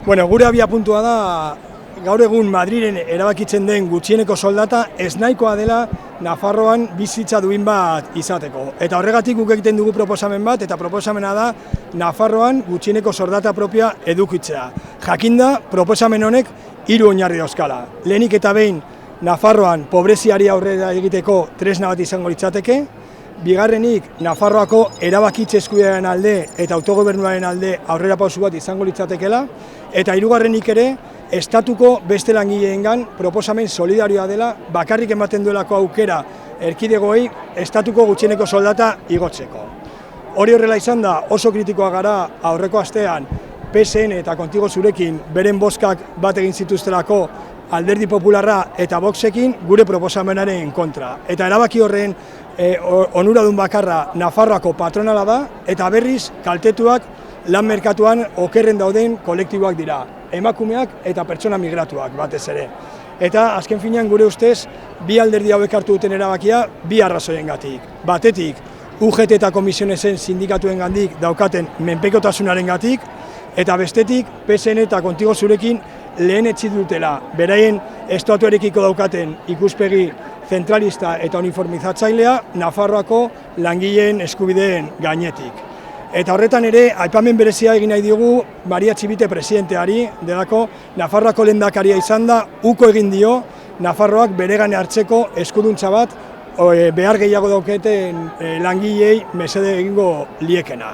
Bueno, gure abia puntua da, gaur egun Madrilen erabakitzen den gutxieneko soldata ez nahikoa dela Nafarroan bizitza duin bat izateko. Eta horregatik guk egiten dugu proposamen bat, eta proposamena da Nafarroan gutxieneko soldata propioa edukitzea. Jakinda, proposamen honek 3 oinarri dauzkala. Lehenik eta behin Nafarroan pobreziari aurrera egiteko tresna bat izango litzateke. Bigarrenik, Nafarroako erabakitze eskubidearen alde eta autogobernuaren alde aurrerapauso bat izango litzatekeela. Eta hirugarrenik ere, estatuko beste langileengan proposamen solidarioa dela, bakarrik ematen duelako aukera erkidegoei estatuko gutxieneko soldata igotzeko. Hori horrela izan da, oso kritikoa gara aurreko astean PSN eta Kontigo Zurekin beren bozkak bat egin zituztelako Alderdi Popularra eta Voxekin gure proposamenaren kontra. Eta erabaki horren onuradun bakarra Nafarroako patronala da, eta berriz kaltetuak lan merkatuan okerren dauden kolektiboak dira. Emakumeak eta pertsona migratuak batez ere. Eta azken finean gure ustez, bi alderdi hauek hartu duten erabakia bi arrazoiengatik. Batetik, UGT eta Komisionesen sindikatuengandik daukaten menpekotasunarengatik, eta bestetik, PSN eta Kontigo Zurekin lehenetsi dutela beraien estatuarekiko daukaten ikuspegi zentralista eta uniformizatzailea Nafarroako langileen eskubideen gainetik. Eta horretan ere, aipamen berezia egin nahi diogu Maria Txibite presidenteari, delako Nafarroako lehendakaria izan da, uko egin dio Nafarroak beregane hartzeko eskuduntza bat behar gehiago dauketen langileei mesede egingo liekena.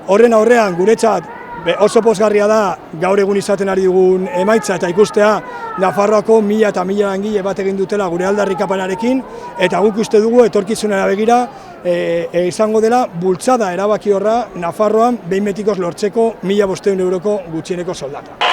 Horren aurrean, guretzat oso pozgarria da gaur egun izaten ari dugun emaitza eta ikustea Nafarroako 1000 eta 1000 langile bat egin dutela gure aldarrikapanarekin, eta guk uste dugu etorkizunera begira izango dela bultzada erabaki horra Nafarroan behin betikoz lortzeko 1500 euroko gutxieneko soldata.